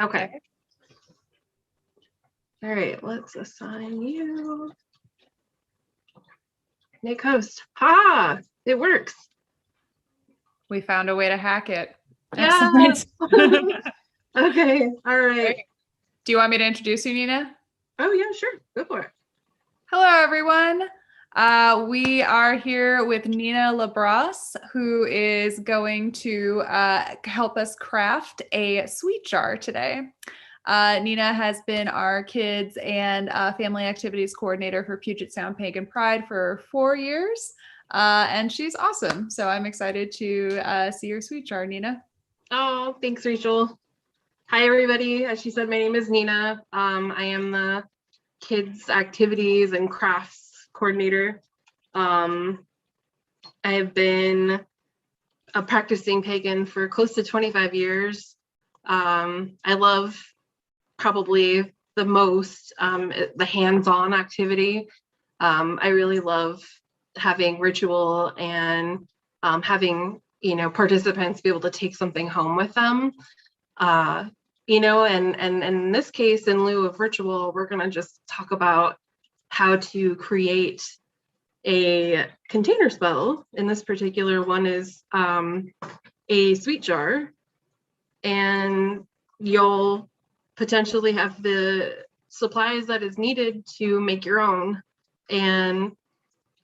Okay. All right, let's assign you. Make host. Ha! It works. We found a way to hack it. Yeah. Okay. All right. Do you want me to introduce you, Nina? Oh, yeah, sure. Go for it. Hello, everyone. We are here with Nina LaBrosse, who is going to help us craft a sweet jar today. Nina has been our kids and family activities coordinator for Puget Sound Pagan Pride for 4 years, and she's awesome. So I'm excited to see your sweet jar, Nina. Oh, thanks, Rachel. Hi, everybody. As she said, my name is Nina. I am the kids activities and crafts coordinator. I have been a practicing pagan for close to 25 years. I love probably the most the hands-on activity. I really love having ritual and having participants be able to take something home with them. And in this case, in lieu of ritual, we're going to just talk about how to create a container spell. And this particular one is a sweet jar, and you'll potentially have the supplies that is needed to make your own. And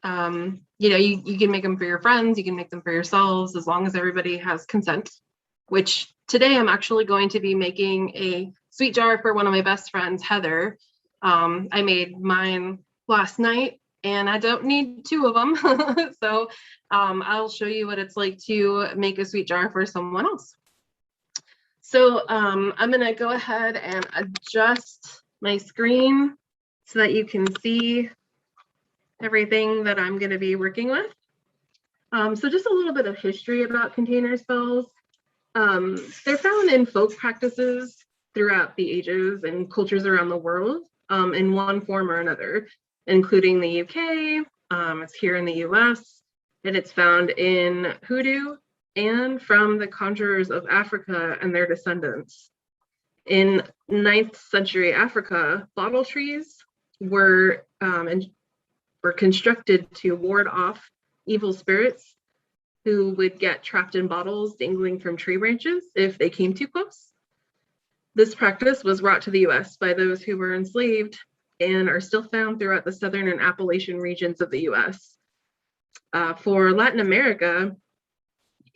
you can make them for your friends, you can make them for yourselves, as long as everybody has consent, which today I'm actually going to be making a sweet jar for one of my best friends, Heather. I made mine last night and I don't need 2 of them. So I'll show you what it's like to make a sweet jar for someone else. So I'm gonna go ahead and adjust my screen so that you can see everything that I'm gonna be working with. So just a little bit of history about container spells. They're found in folk practices throughout the ages and cultures around the world in one form or another, including the UK, it's here in the US, and it's found in hoodoo and from the conjurers of Africa and their descendants. In 9th century Africa, bottle trees were constructed to ward off evil spirits who would get trapped in bottles dangling from tree branches if they came too close. This practice was brought to the US by those who were enslaved and are still found throughout the southern and Appalachian regions of the US. For Latin America,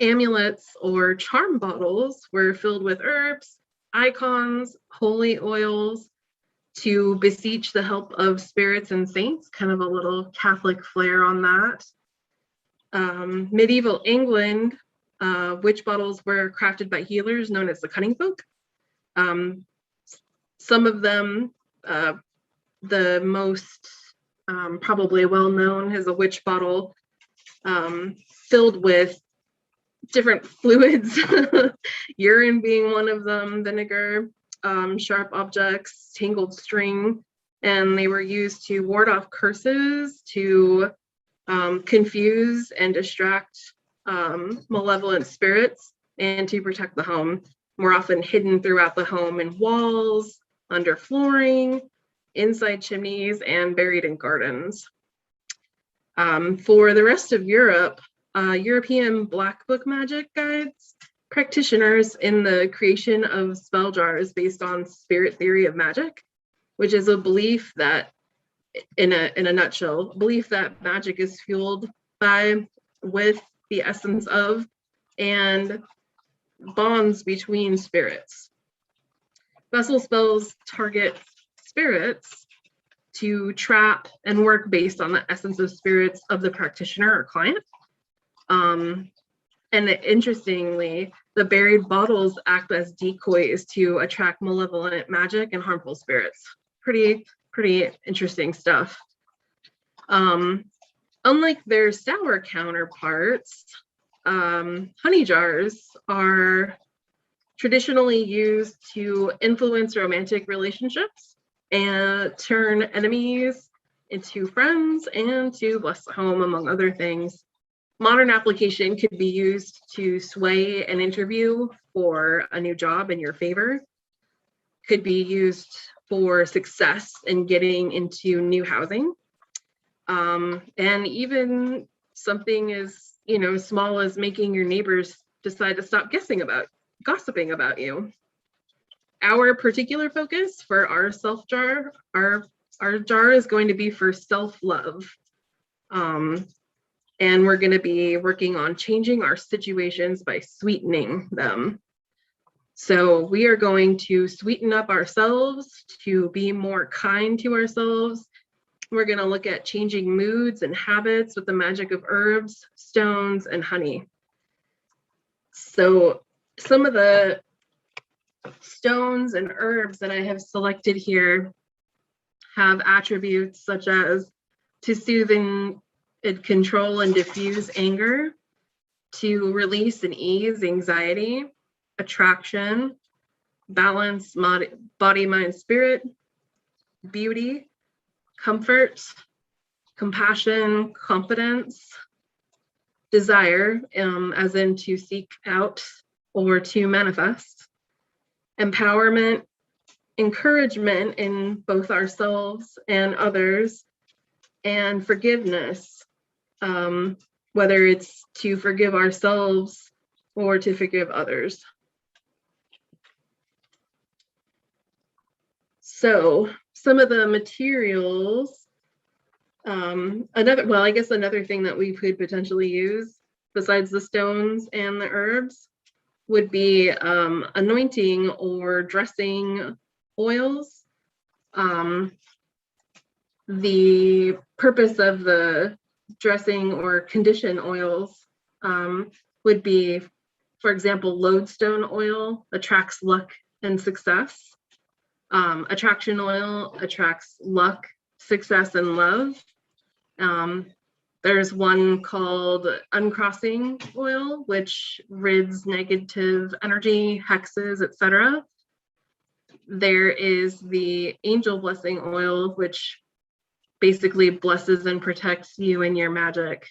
amulets or charm bottles were filled with herbs, icons, holy oils to beseech the help of spirits and saints, kind of a little Catholic flair on that. Medieval England, witch bottles were crafted by healers known as the cunning folk. Some of them, the most probably well-known is a witch bottle filled with different fluids, urine being one of them, vinegar, sharp objects, tangled string, and they were used to ward off curses, to confuse and distract malevolent spirits, and to protect the home. More often hidden throughout the home in walls, under flooring, inside chimneys, and buried in gardens. For the rest of Europe, European Black Book magic guides practitioners in the creation of spell jars based on spirit theory of magic, which is a belief that, in a nutshell, belief that magic is fueled by, with, the essence of, and bonds between spirits. Vessel spells target spirits to trap and work based on the essence of spirits of the practitioner or client. And interestingly, the buried bottles act as decoys to attract malevolent magic and harmful spirits. Pretty interesting stuff. Unlike their sour counterparts, honey jars are traditionally used to influence romantic relationships and turn enemies into friends and to bless the home, among other things. Modern application could be used to sway an interview for a new job in your favor. could be used for success in getting into new housing. And even something as, small as making your neighbors decide to stop gossiping about you. Our particular focus for our self jar, our jar is going to be for self-love. And we're going to be working on changing our situations by sweetening them. So we are going to sweeten up ourselves to be more kind to ourselves. We're going to look at changing moods and habits with the magic of herbs, stones, and honey. So some of the stones and herbs that I have selected here have attributes such as to soothe and control and diffuse anger, to release and ease anxiety, attraction, balance, body, mind, spirit, beauty, comfort, compassion, confidence, desire, as in to seek out or to manifest, empowerment, encouragement in both ourselves and others, and forgiveness, whether it's to forgive ourselves or to forgive others. So some of the materials, another thing that we could potentially use besides the stones and the herbs would be anointing or dressing oils. The purpose of the dressing or condition oils would be, for example, lodestone oil attracts luck and success. Attraction oil attracts luck, success, and love. There's one called uncrossing oil, which rids negative energy, hexes, etc. There is the angel blessing oil, which basically blesses and protects you and your magic.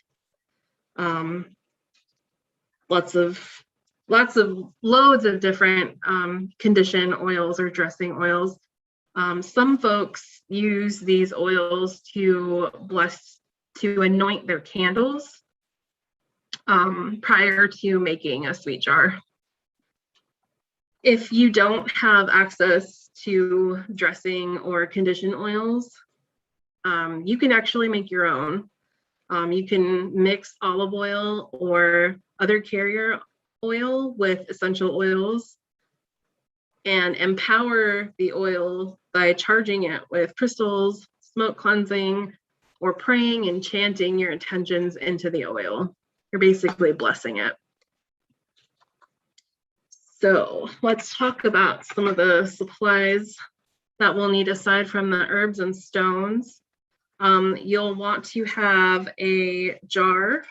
Loads of different condition oils or dressing oils. Some folks use these oils to anoint their candles prior to making a sweet jar. If you don't have access to dressing or condition oils, you can actually make your own. You can mix olive oil or other carrier oil with essential oils and empower the oil by charging it with crystals, smoke cleansing, or praying and chanting your intentions into the oil. You're basically blessing it. So let's talk about some of the supplies that we'll need aside from the herbs and stones. You'll want to have a jar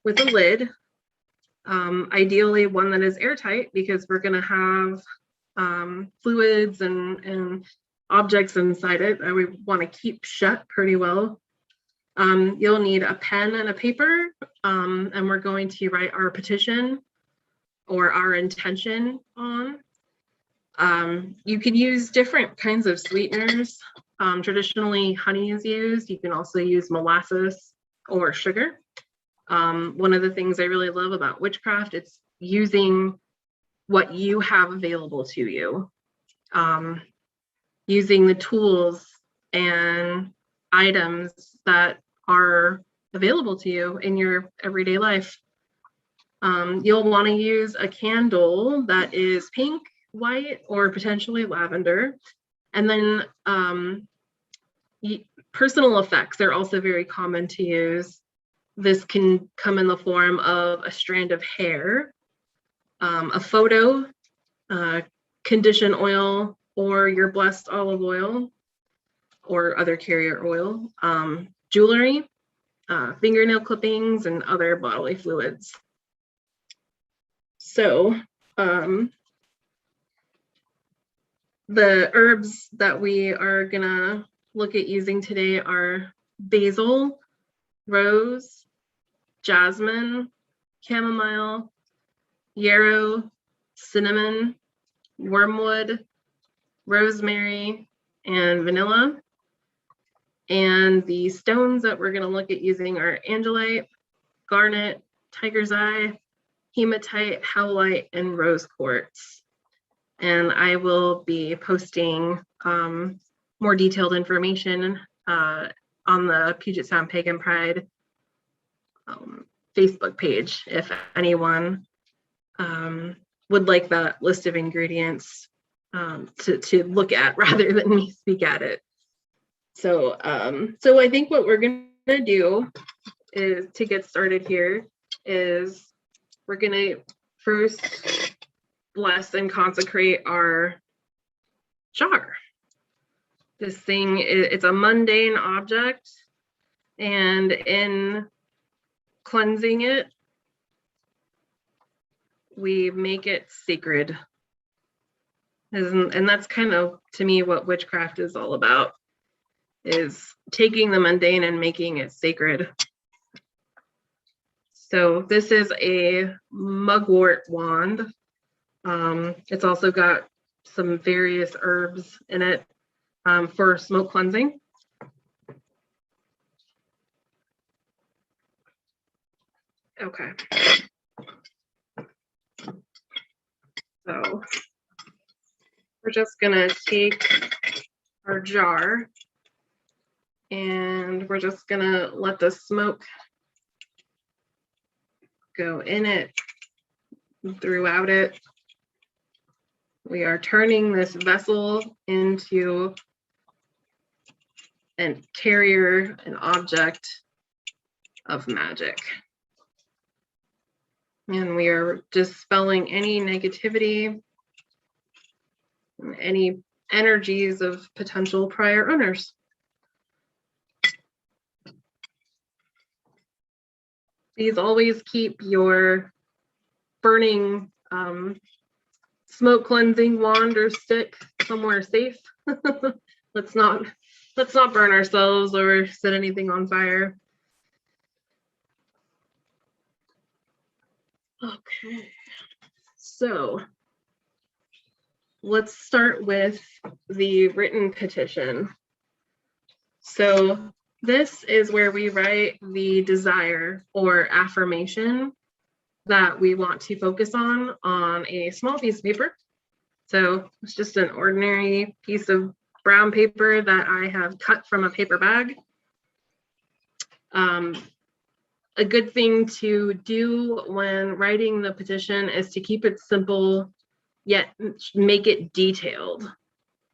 with a lid, ideally one that is airtight, because we're going to have fluids and objects inside it that we want to keep shut pretty well. You'll need a pen and a paper, and we're going to write our petition or our intention on. You can use different kinds of sweeteners. Traditionally, honey is used. You can also use molasses or sugar. One of the things I really love about witchcraft, it's using what you have available to you, using the tools and items that are available to you in your everyday life. You'll want to use a candle that is pink, white, or potentially lavender. And then personal effects are also very common to use. This can come in the form of a strand of hair, a photo, condition oil, or your blessed olive oil, or other carrier oil, jewelry, fingernail clippings, and other bodily fluids. So the herbs that we are gonna look at using today are basil, rose, jasmine, chamomile, yarrow, cinnamon, wormwood, rosemary, and vanilla. And the stones that we're going to look at using are angelite, garnet, tiger's eye, hematite, howlite, and rose quartz. And I will be posting more detailed information on the Puget Sound Pagan Pride Facebook page if anyone would like that list of ingredients to look at rather than me speak at it. So I think what we're gonna do is, to get started here, is we're gonna first bless and consecrate our jar. This thing, it's a mundane object, and in cleansing it, we make it sacred. And that's kind of, to me, what witchcraft is all about, is taking the mundane and making it sacred. So this is a mugwort wand. It's also got some various herbs in it for smoke cleansing. Okay. So we're just gonna take our jar and we're just gonna let the smoke go in it, throughout it. We are turning this vessel into an carrier, an object of magic. And we are dispelling any negativity, any energies of potential prior owners. Please always keep your burning smoke cleansing wand or stick somewhere safe. Let's not burn ourselves or set anything on fire. Okay, so let's start with the written petition. So this is where we write the desire or affirmation that we want to focus on a small piece of paper. So it's just an ordinary piece of brown paper that I have cut from a paper bag. A good thing to do when writing the petition is to keep it simple, yet make it detailed.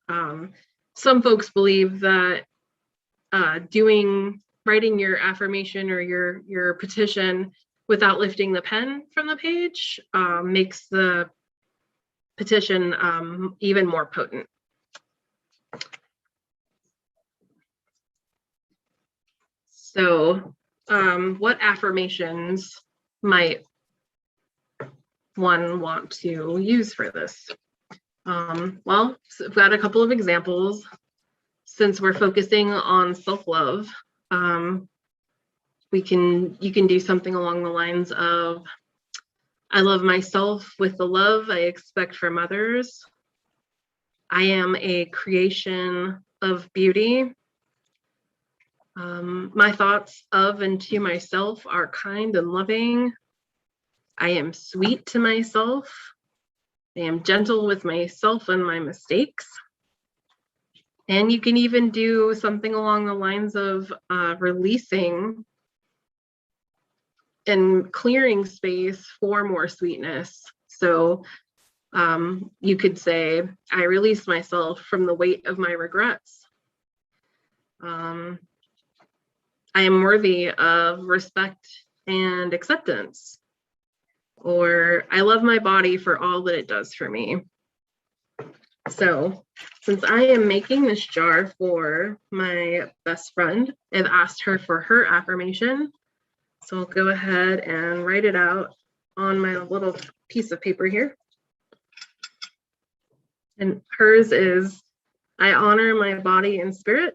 Some folks believe that writing your affirmation or your petition without lifting the pen from the page makes the petition even more potent. So what affirmations might one want to use for this? Well, so I've got a couple of examples. Since we're focusing on self-love, you can do something along the lines of, I love myself with the love I expect from others. I am a creation of beauty. My thoughts of and to myself are kind and loving. I am sweet to myself. I am gentle with myself and my mistakes. And you can even do something along the lines of releasing and clearing space for more sweetness. So you could say, I release myself from the weight of my regrets. I am worthy of respect and acceptance. Or I love my body for all that it does for me. So since I am making this jar for my best friend, I've asked her for her affirmation. So I'll go ahead and write it out on my little piece of paper here. And hers is, I honor my body and spirit.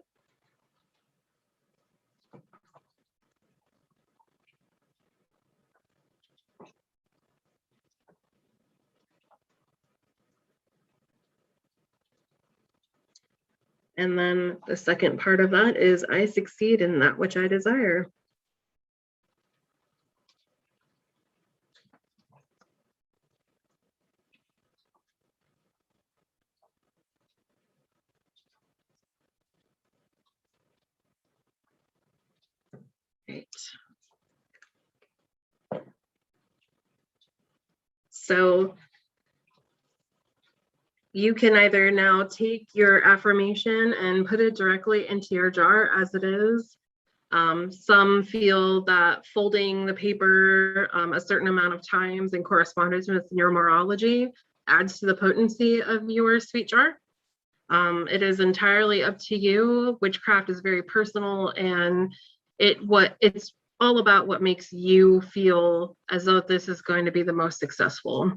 And then the second part of that is I succeed in that which I desire. Right. So you can either now take your affirmation and put it directly into your jar as it is. Some feel that folding the paper a certain amount of times in correspondence with numerology adds to the potency of your sweet jar. It is entirely up to you. Witchcraft is very personal, and it's all about what makes you feel as though this is going to be the most successful.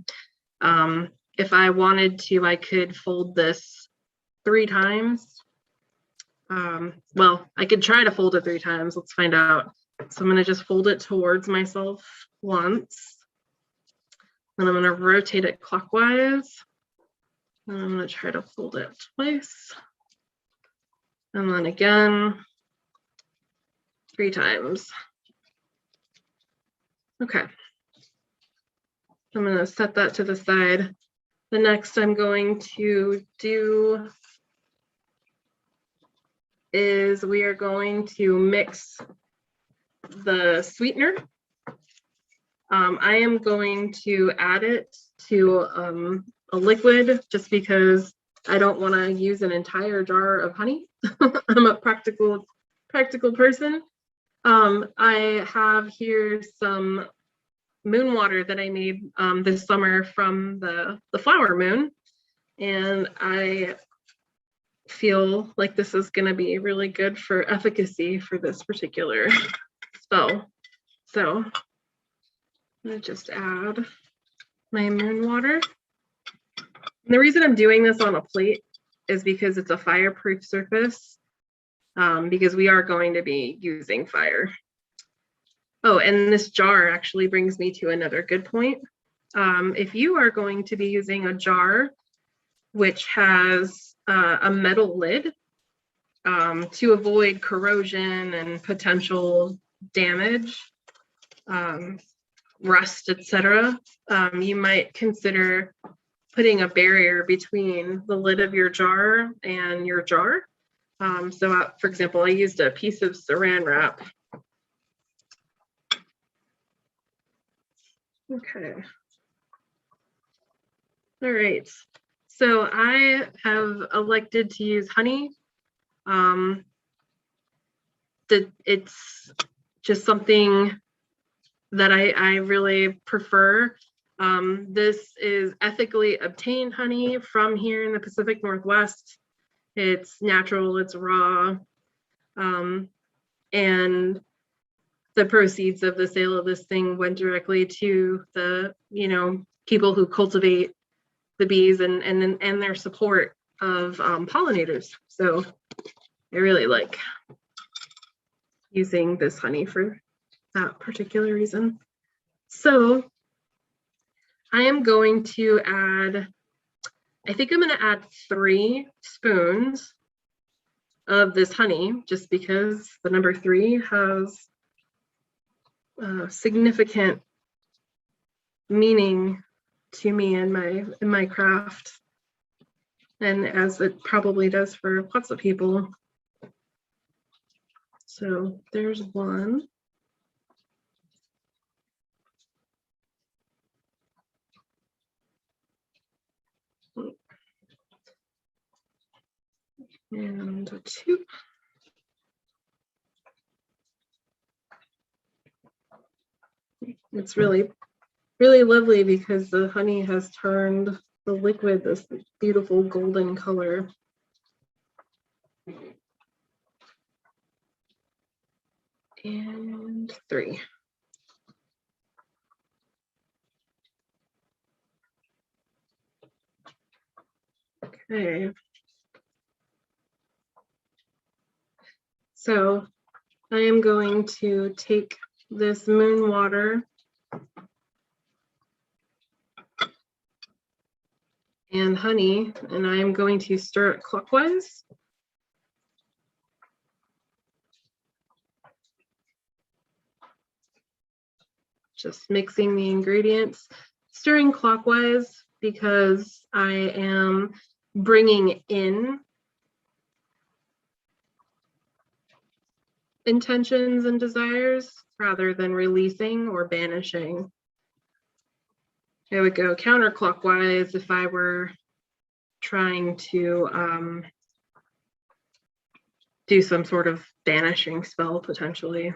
If I wanted to, I could fold this 3 times. Well, I could try to fold it 3 times. Let's find out. So I'm going to just fold it towards myself once. Then I'm going to rotate it clockwise. And I'm going to try to fold it twice. And then again, 3 times. Okay. I'm going to set that to the side. The next I'm going to do is we are going to mix the sweetener. I am going to add it to a liquid just because I don't want to use an entire jar of honey. I'm a practical person. I have here some moon water that I made this summer from the flower moon, and I feel like this is going to be really good for efficacy for this particular spell. So I'm going to just add my moon water. And the reason I'm doing this on a plate is because it's a fireproof surface, because we are going to be using fire. Oh, and this jar actually brings me to another good point. If you are going to be using a jar which has a metal lid, to avoid corrosion and potential damage, rust, etc., you might consider putting a barrier between the lid of your jar and your jar. For example, I used a piece of saran wrap. Okay. All right. So I have elected to use honey. It's just something that I really prefer. This is ethically obtained honey from here in the Pacific Northwest. It's natural, it's raw, and the proceeds of the sale of this thing went directly to the people who cultivate the bees and their support of pollinators. So I really like using this honey for that particular reason. So I am going to add, I think I'm going to add 3 spoons of this honey, just because the number 3 has significant meaning to me in my craft, and as it probably does for lots of people. So there's 1. And 2. It's really, really lovely because the honey has turned the liquid this beautiful golden color. And 3. Okay. So I am going to take this moon water and honey, and I am going to stir it clockwise. just mixing the ingredients, stirring clockwise because I am bringing in intentions and desires rather than releasing or banishing. I would go counterclockwise if I were trying to do some sort of banishing spell potentially.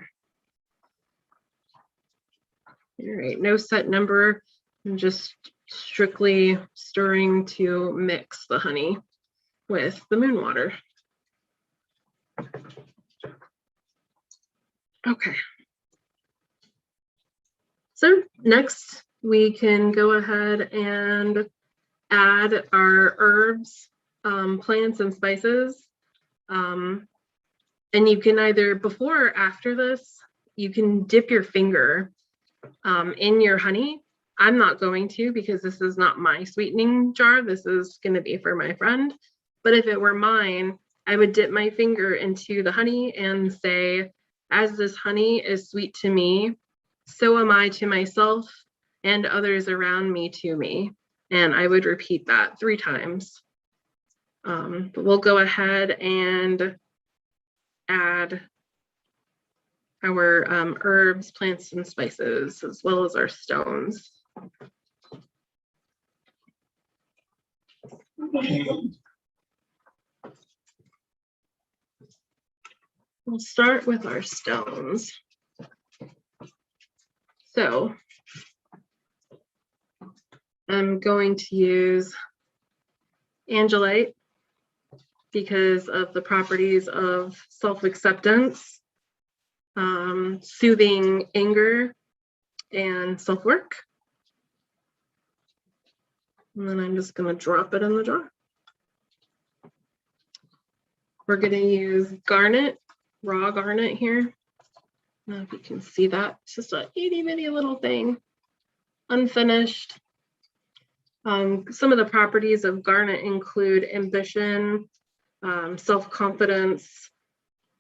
All right, no set number. I'm just strictly stirring to mix the honey with the moon water. Okay. So next we can go ahead and add our herbs, plants, and spices. And you can either, before or after this, you can dip your finger in your honey. I'm not going to because this is not my sweetening jar. This is going to be for my friend. But if it were mine, I would dip my finger into the honey and say, as this honey is sweet to me, so am I to myself and others around me to me. And I would repeat that 3 times. But we'll go ahead and add our herbs, plants, and spices, as well as our stones. We'll start with our stones. So I'm going to use angelite because of the properties of self-acceptance, soothing anger, and self-work. And then I'm just going to drop it in the jar. We're going to use garnet, raw garnet here. I don't know if you can see that. It's just a itty bitty little thing, unfinished. Some of the properties of garnet include ambition, self-confidence,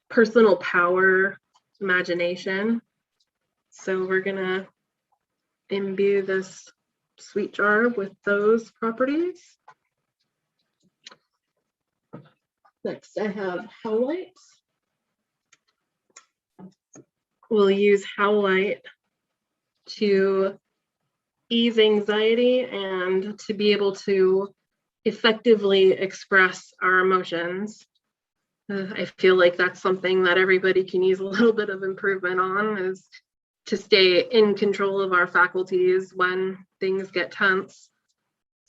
personal power, imagination. So we're gonna imbue this sweet jar with those properties. Next, I have howlite. We'll use howlite to ease anxiety and to be able to effectively express our emotions. I feel like that's something that everybody can use a little bit of improvement on, is to stay in control of our faculties when things get tense.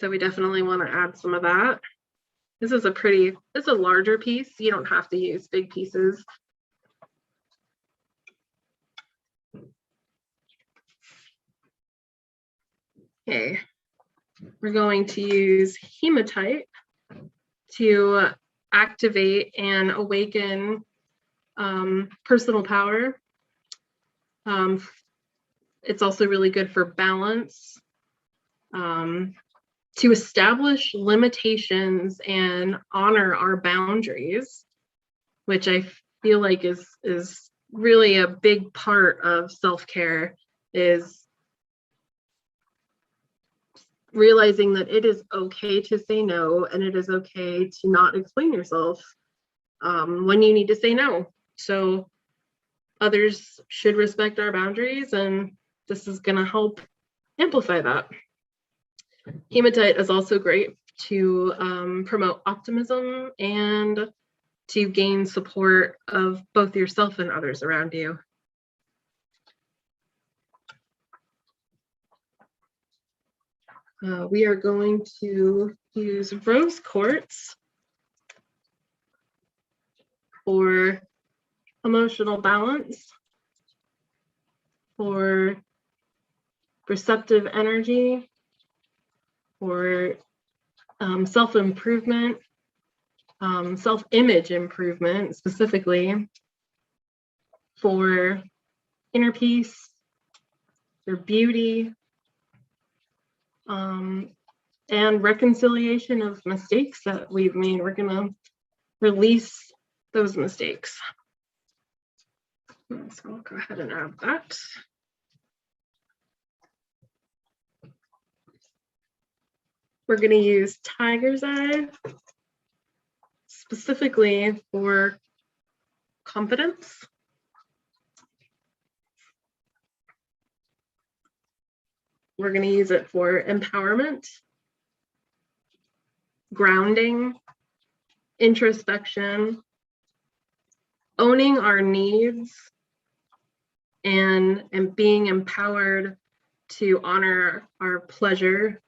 So we definitely want to add some of that. This is it's a larger piece. You don't have to use big pieces. Okay, we're going to use hematite to activate and awaken personal power. It's also really good for balance, to establish limitations and honor our boundaries, which I feel like is really a big part of self-care, is realizing that it is okay to say no, and it is okay to not explain yourself when you need to say no. So others should respect our boundaries, and this is going to help amplify that. Hematite is also great to promote optimism and to gain support of both yourself and others around you. We are going to use rose quartz for emotional balance, for receptive energy, for self-improvement, self-image improvement specifically, for inner peace, for beauty, and reconciliation of mistakes that we've made. We're gonna release those mistakes. So I'll go ahead and add that. We're going to use Tiger's Eye specifically for confidence. We're going to use it for empowerment, grounding, introspection, owning our needs, and being empowered to honor our pleasure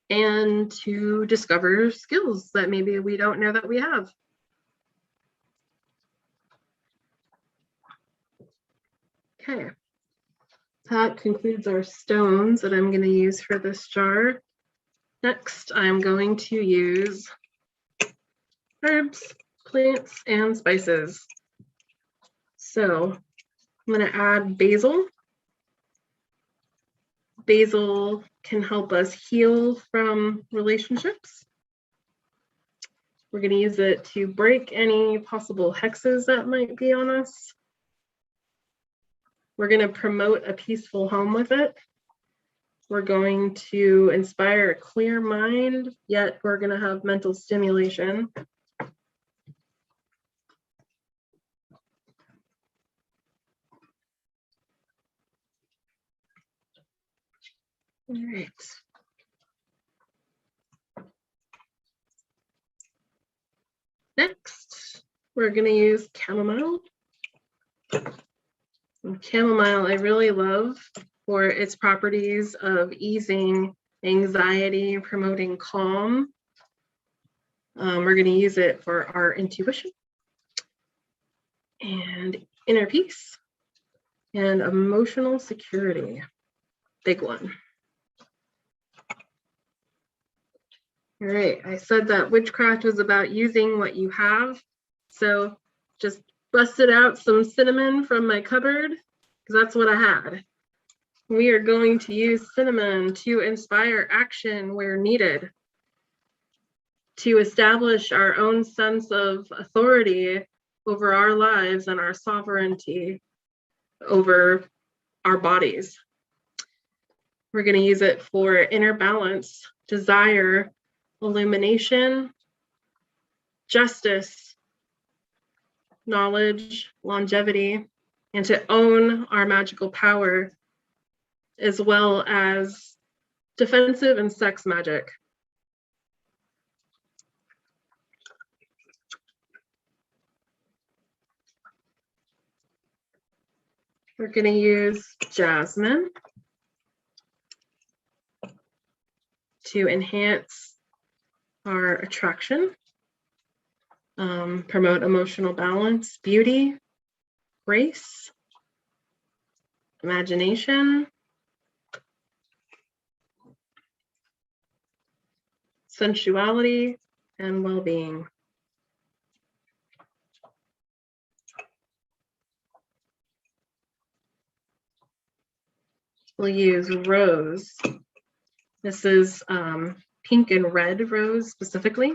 and to discover skills that maybe we don't know that we have. Okay, that concludes our stones that I'm going to use for this jar. Next, I'm going to use herbs, plants, and spices. So I'm going to add basil. Basil can help us heal from relationships. We're going to use it to break any possible hexes that might be on us. We're going to promote a peaceful home with it. We're going to inspire a clear mind, yet we're going to have mental stimulation. All right. Next, we're going to use chamomile. And chamomile I really love for its properties of easing anxiety, promoting calm. We're going to use it for our intuition and inner peace and emotional security. Big one. All right, I said that witchcraft was about using what you have. So just busted out some cinnamon from my cupboard because that's what I had. We are going to use cinnamon to inspire action where needed, to establish our own sense of authority over our lives and our sovereignty over our bodies. We're going to use it for inner balance, desire, illumination, justice, knowledge, longevity, and to own our magical power, as well as defensive and sex magic. We're going to use jasmine to enhance our attraction, promote emotional balance, beauty, grace, imagination, sensuality, and well-being. We'll use rose. This is pink and red rose specifically.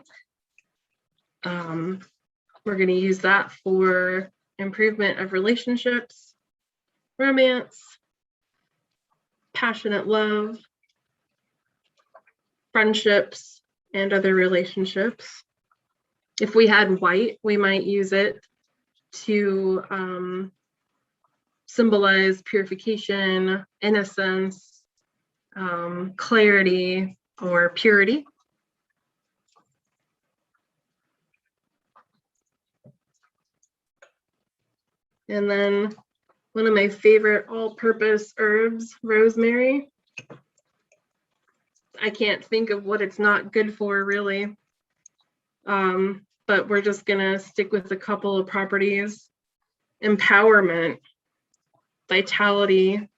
We're going to use that for improvement of relationships, romance, passionate love, friendships, and other relationships. If we had white, we might use it to symbolize purification, innocence, clarity, or purity. And then one of my favorite all-purpose herbs, rosemary. I can't think of what it's not good for, really. But we're just gonna stick with a couple of properties. Empowerment, vitality,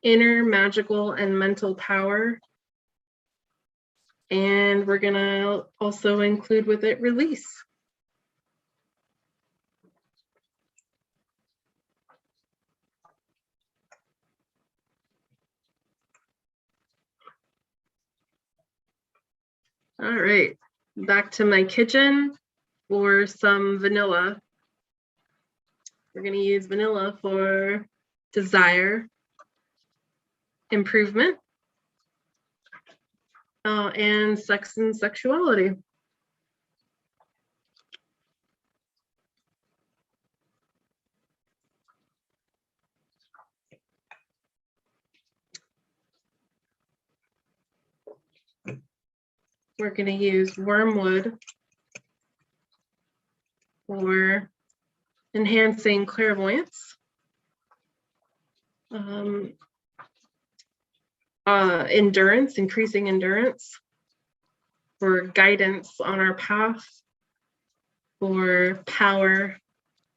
inner magical and mental power. And we're gonna also include with it release. All right, back to my kitchen for some vanilla. We're going to use vanilla for desire, improvement, and sex and sexuality. We're going to use wormwood for enhancing clairvoyance, endurance, increasing endurance, for guidance on our path, for power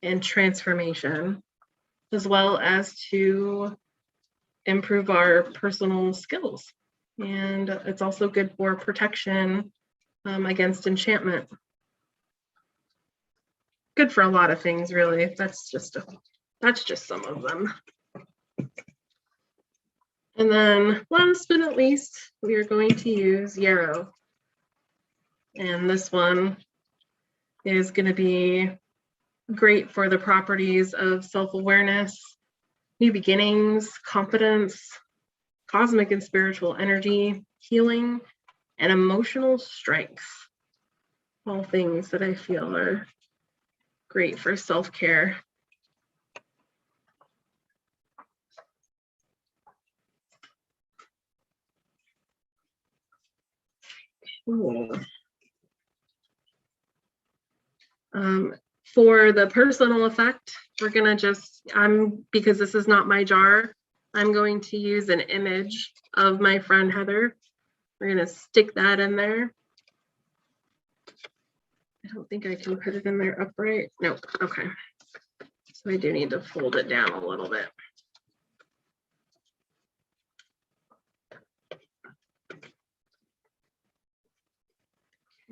and transformation, as well as to improve our personal skills. And it's also good for protection against enchantment. Good for a lot of things, really. That's just some of them. And then last but not least, we are going to use yarrow. And this one is going to be great for the properties of self-awareness, new beginnings, confidence, cosmic and spiritual energy, healing, and emotional strength. All things that I feel are great for self-care. Cool. For the personal effect, we're gonna because this is not my jar, I'm going to use an image of my friend Heather. We're gonna stick that in there. I don't think I can put it in there upright. Nope, okay. So I do need to fold it down a little bit.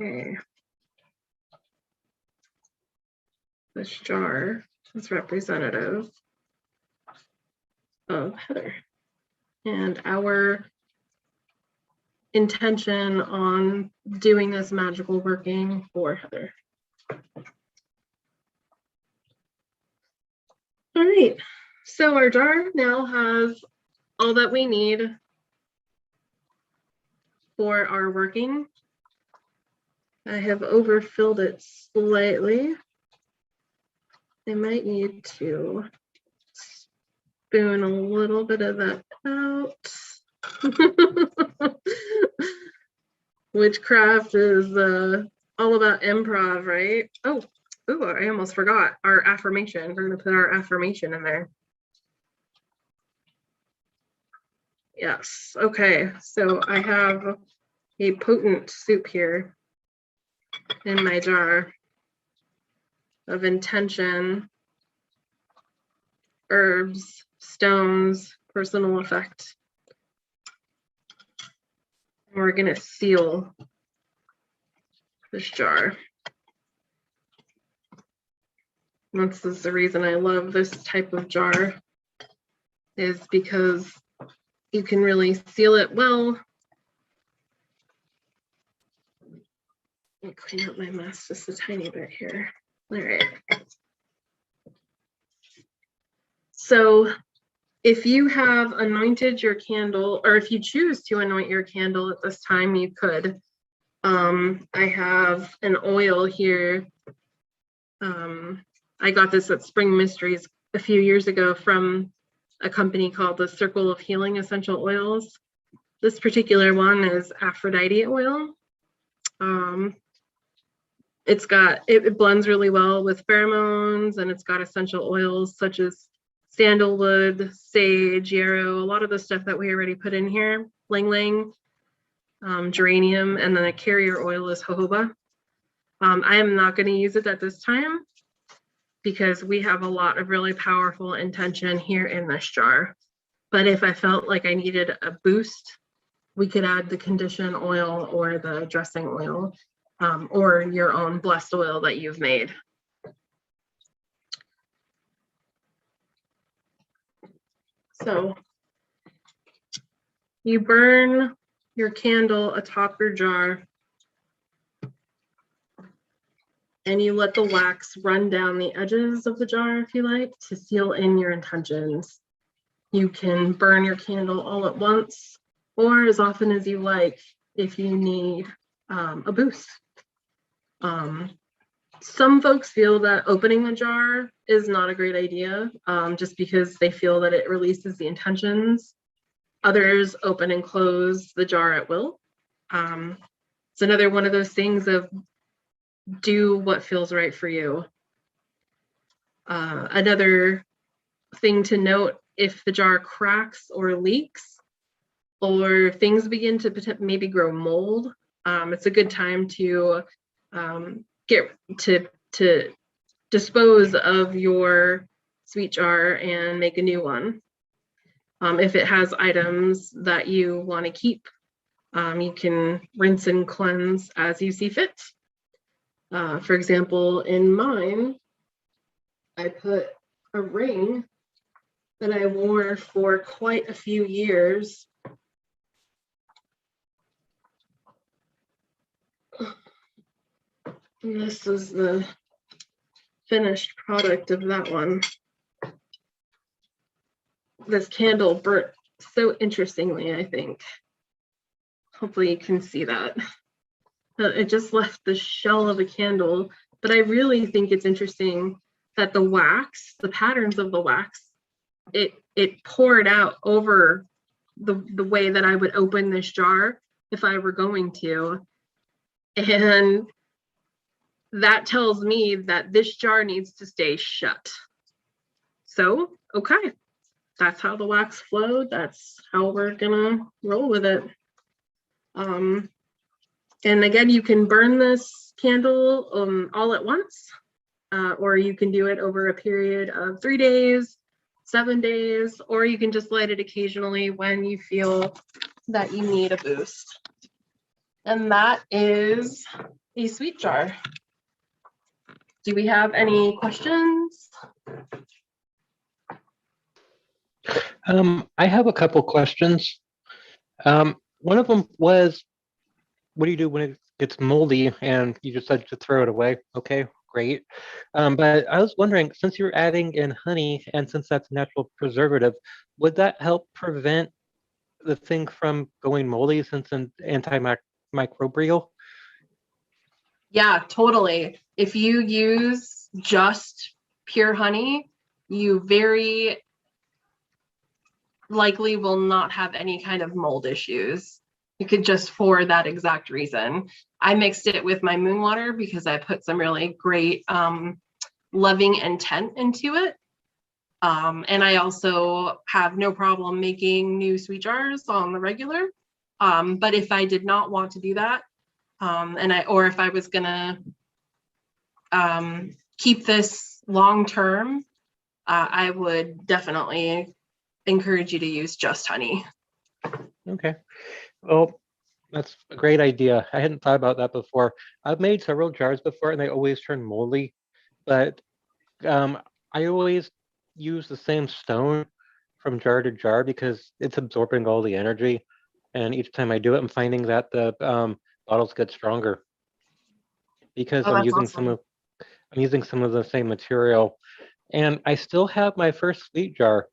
Okay. This jar is representative of Heather and our intention on doing this magical working for Heather. All right, so our jar now has all that we need for our working. I have overfilled it slightly. I might need to spoon a little bit of that out. Witchcraft is all about improv, right? Oh, I almost forgot our affirmation. We're going to put our affirmation in there. Yes. Okay. So I have a potent soup here in my jar of intention, herbs, stones, personal effect. And we're going to seal this jar. This is the reason I love this type of jar, is because you can really seal it well. Let me clean up my mess just a tiny bit here. All right. So if you have anointed your candle, or if you choose to anoint your candle at this time, you could. I have an oil here. I got this at Spring Mysteries a few years ago from a company called the Circle of Healing Essential Oils. This particular one is Aphrodite oil. It blends really well with pheromones, and it's got essential oils such as sandalwood, sage, yarrow, a lot of the stuff that we already put in here, lang-lang, geranium, and then a carrier oil is jojoba. I am not going to use it at this time because we have a lot of really powerful intention here in this jar. But if I felt like I needed a boost, we could add the condition oil or the dressing oil, or your own blessed oil that you've made. So you burn your candle atop your jar, and you let the wax run down the edges of the jar if you like to seal in your intentions. You can burn your candle all at once or as often as you like if you need a boost. Some folks feel that opening the jar is not a great idea, just because they feel that it releases the intentions. Others open and close the jar at will. It's another one of those things of do what feels right for you. Another thing to note, if the jar cracks or leaks, or things begin to maybe grow mold, it's a good time to get to dispose of your sweet jar and make a new one. If it has items that you want to keep, you can rinse and cleanse as you see fit. For example, in mine, I put a ring that I wore for quite a few years. And this is the finished product of that one. This candle burnt so interestingly, I think. Hopefully you can see that. It just left the shell of a candle, but I really think it's interesting that the wax, the patterns of the wax, it poured out over the way that I would open this jar if I were going to. And that tells me that this jar needs to stay shut. So, okay, that's how the wax flowed. That's how we're gonna roll with it. And again, you can burn this candle all at once, or you can do it over a period of 3 days, 7 days, or you can just light it occasionally when you feel that you need a boost. And that is a sweet jar. Do we have any questions? I have a couple questions. One of them was, what do you do when it gets moldy and you decide to throw it away? Okay, great. But I was wondering, since you're adding in honey and since that's a natural preservative, would that help prevent the thing from going moldy since it's antimicrobial? Yeah, totally. If you use just pure honey, you very likely will not have any kind of mold issues. You could just for that exact reason. I mixed it with my moon water because I put some really great loving intent into it. And I also have no problem making new sweet jars on the regular. But if I did not want to do that, or if I was gonna keep this long term, I would definitely encourage you to use just honey. Okay. Well, that's a great idea. I hadn't thought about that before. I've made several jars before and they always turn moldy, but I always use the same stone from jar to jar because it's absorbing all the energy. And each time I do it, I'm finding that the bottles get stronger because Oh, I'm that's using awesome. I'm using some of the same material. And I still have my first sweet jar.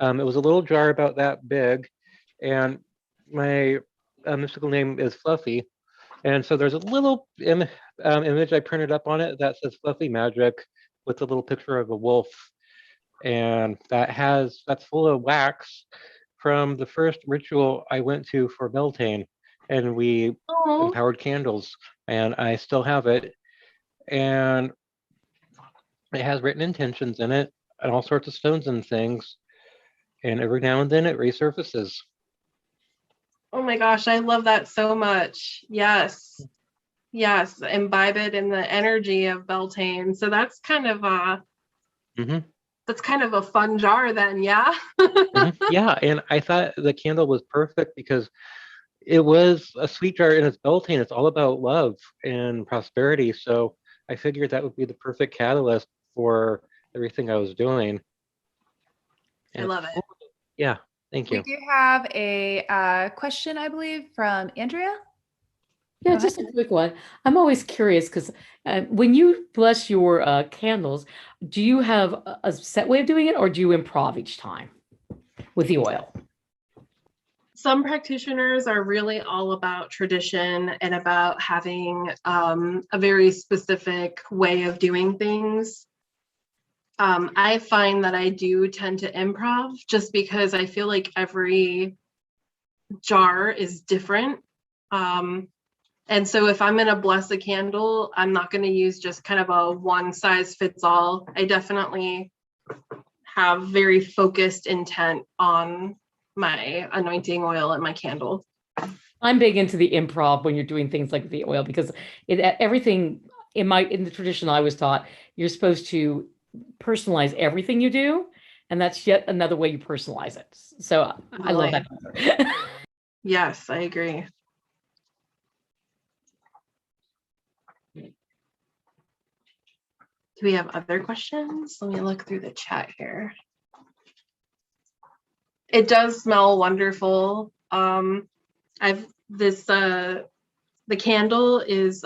It was a little jar about that big, and my mystical name is Fluffy. And so there's a little image I printed up on it that says Fluffy Magic with a little picture of a wolf. And that's full of wax from the first ritual I went to for Beltane. And we Oh, empowered candles, and I still have it. And it has written intentions in it and all sorts of stones and things. And every now and then it resurfaces. oh my gosh, I love that so much. Yes. Yes, imbibe it in the energy of Beltane. So that's kind of Hmm. a fun jar then, yeah. Hmm. Yeah, and I thought the candle was perfect because it was a sweet jar and it's Beltane. It's all about love and prosperity. So I figured that would be the perfect catalyst for everything I was doing. I And love it. yeah, thank We you. do have a question, I believe, from Andrea. Yeah, Go ahead. just a quick one. I'm always curious because when you bless your candles, do you have a set way of doing it or do you improv each time with the oil? some practitioners are really all about tradition and about having a very specific way of doing things. I find that I do tend to improv just because I feel like every jar is different. And so if I'm going to bless a candle, I'm not going to use just kind of a one size fits all. I definitely have very focused intent on my anointing oil and my candle. I'm big into the improv when you're doing things like the oil, because everything in the tradition I was taught, you're supposed to personalize everything you do, and that's yet another way you personalize it. So I love that answer. Yes, I agree. Do we have other questions? Let me look through the chat here. It does smell wonderful. The candle is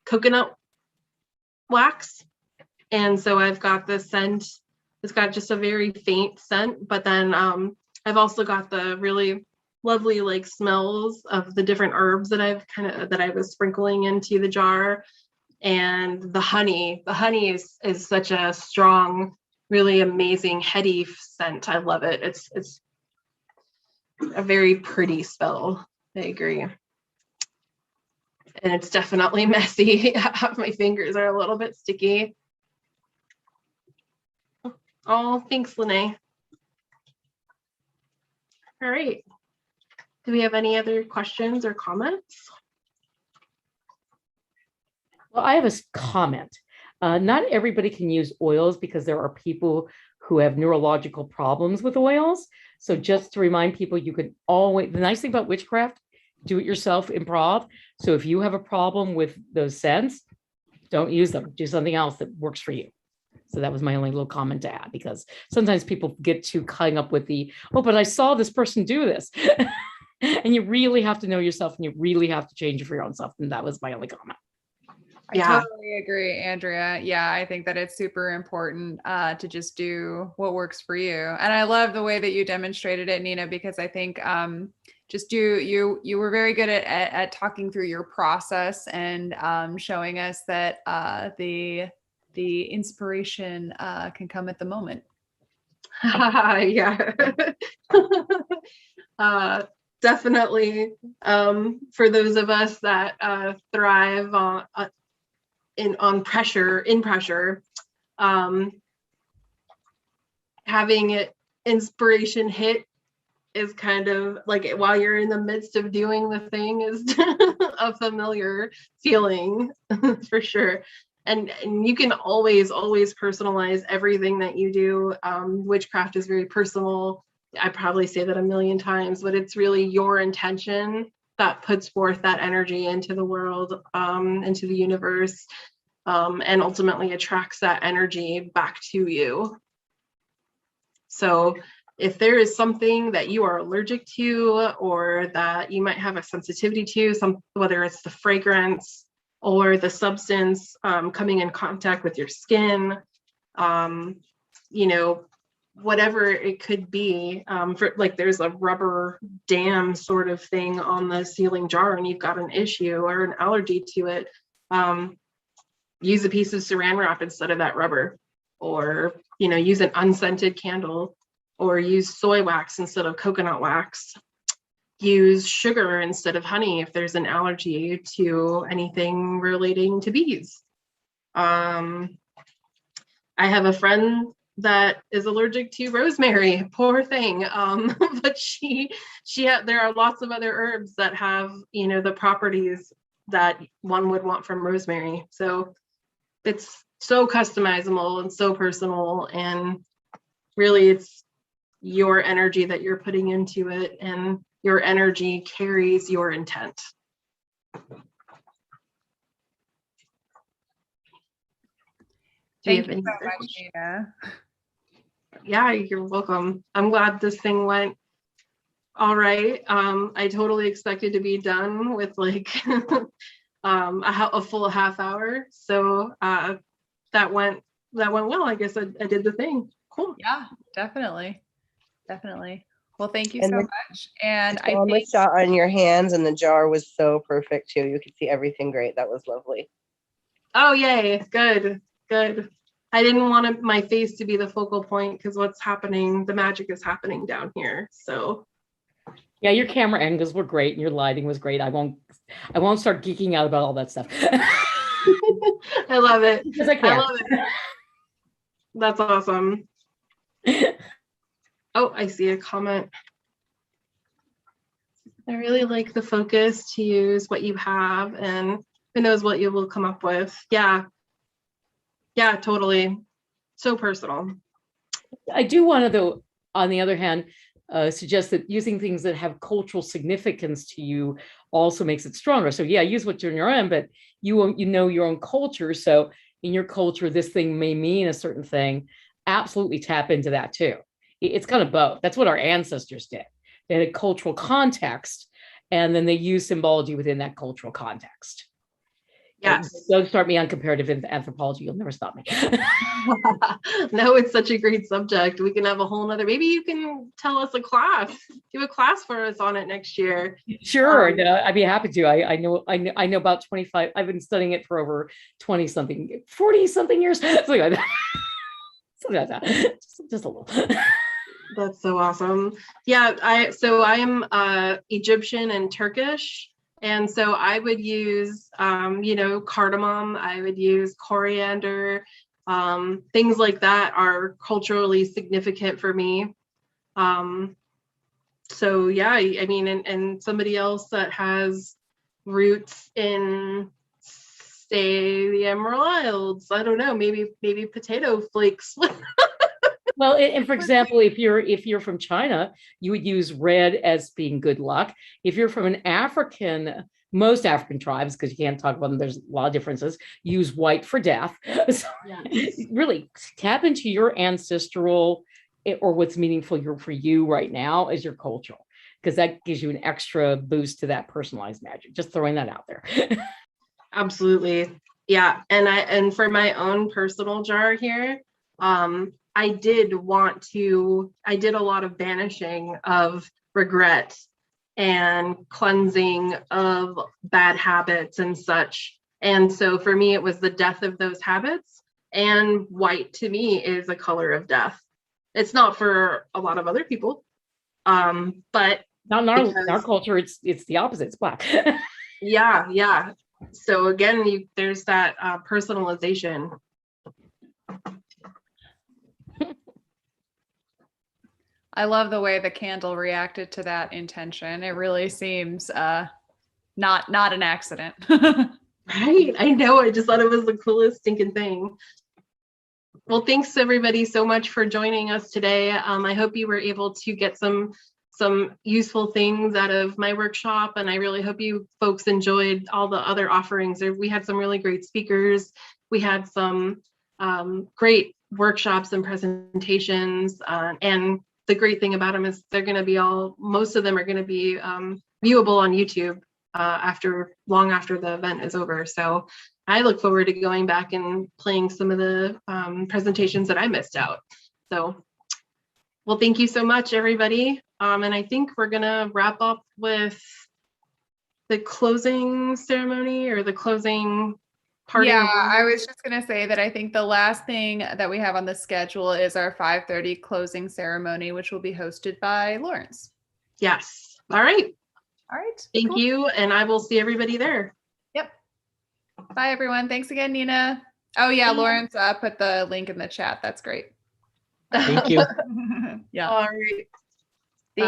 coconut wax. And so I've got the scent. It's got just a very faint scent, but then I've also got the really lovely like smells of the different herbs that I was sprinkling into the jar. And the honey is such a strong, really amazing, heady scent. I love it. It's a very pretty smell. I agree. And it's definitely messy. My fingers are a little bit sticky. Oh, thanks, Lene. All right. Do we have any other questions or comments? Well, I have a comment. Not everybody can use oils because there are people who have neurological problems with oils. So just to remind people, you can always, the nice thing about witchcraft, do it yourself, improv. So if you have a problem with those scents, don't use them. Do something else that works for you. So that was my only little comment to add, because sometimes people get too caught up with oh, but I saw this person do this. And you really have to know yourself, and you really have to change it for your own self. And that was my only comment. I totally agree, Andrea. Yeah, I think that it's super important to just do what works for you. And I love the way that you demonstrated it, Nina, because I think you were very good at talking through your process and showing us that the inspiration can come at the moment. Yeah. Definitely. For those of us that thrive on pressure, having inspiration hit is kind of like, while you're in the midst of doing the thing, is a familiar feeling for sure. And you can always personalize everything that you do. Witchcraft is very personal. I probably say that a million times, but it's really your intention that puts forth that energy into the world, into the universe, and ultimately attracts that energy back to you. So if there is something that you are allergic to, or that you might have a sensitivity to, whether it's the fragrance or the substance coming in contact with your skin, whatever it could be, for like, there's a rubber dam sort of thing on the sealing jar and you've got an issue or an allergy to it, use a piece of saran wrap instead of that rubber, or use an unscented candle, or use soy wax instead of coconut wax. Use sugar instead of honey if there's an allergy to anything relating to bees. I have a friend that is allergic to rosemary, poor thing. But there are lots of other herbs that have, the properties that one would want from rosemary. So it's so customizable and so personal, and really it's your energy that you're putting into it, and your energy carries your intent. Thank you so much, Nina. Yeah, you're welcome. I'm glad this thing went all right. I totally expected to be done with like a full half hour. So that went well. I guess I did the thing. Cool. Yeah, definitely. Well, Well, thank you And so the- much. And I On the think shot on your hands, and the jar was so perfect too. You could see everything great. That was lovely. Oh, yay. Good. Good. I didn't want my face to be the focal point because what's happening, the magic is happening down here. So Yeah, your camera angles were great and your lighting was great. I won't start geeking out about all that stuff. I love it. Because I I can't. love it. That's awesome. Oh, I see a comment. I really like the focus to use what you have, and who knows what you will come up with. Yeah. Yeah, totally. So personal. I do want to, though, on the other hand, suggest that using things that have cultural significance to you also makes it stronger. So yeah, use what's in your own, but you know your own culture. So in your culture, this thing may mean a certain thing. Absolutely tap into that too. It's kind of both. That's what our ancestors did. They had a cultural context, and then they used symbology within that cultural context. Yes. Don't start me on comparative anthropology. You'll never stop me. No, it's such a great subject. We can have a whole nother, maybe you can tell us a class, do a class for us on it next year. Sure, no, I'd be happy to. I know about 25. I've been studying it for over 20 something, 40 something years, something like that. Something like that. Just a little. That's so awesome. Yeah, I am Egyptian and Turkish. And so I would use, cardamom, I would use coriander, things like that are culturally significant for me. So yeah, I mean, and somebody else that has roots in, say, the Emerald Isles, I don't know, maybe potato flakes. Well, and for example, if you're from China, you would use red as being good luck. If you're from an African, most African tribes, because you can't talk about them, there's a lot of differences, use white for death. So Yes. really tap into your ancestral or what's meaningful for you right now is your cultural, because that gives you an extra boost to that personalized magic. Just throwing that out there. Absolutely. Yeah. And for my own personal jar here, I did a lot of banishing of regret and cleansing of bad habits and such. And so for me, it was the death of those habits. And white to me is a color of death. It's not for a lot of other people. But Not in our culture, it's the opposite. It's black. yeah. So again, there's that personalization. I love the way the candle reacted to that intention. It really seems not an accident. Right. I know. I just thought it was the coolest stinking thing. Well, thanks everybody so much for joining us today. I hope you were able to get some useful things out of my workshop, and I really hope you folks enjoyed all the other offerings. We had some really great speakers. We had some great workshops and presentations, and the great thing about them is they're going to be most of them are going to be viewable on YouTube long after the event is over. So I look forward to going back and playing some of the presentations that I missed out. So, well, thank you so much, everybody. And I think we're going to wrap up with the closing ceremony or the closing parting. Yeah, I was just going to say that I think the last thing that we have on the schedule is our 5:30 closing ceremony, which will be hosted by Lawrence. Yes. All right. All right. Thank Cool. you. And I will see everybody there. Yep. Bye, everyone. Thanks again, Nina. Oh, yeah, Lawrence put the link in the chat. That's great. Thank you. Yeah. All right. Thank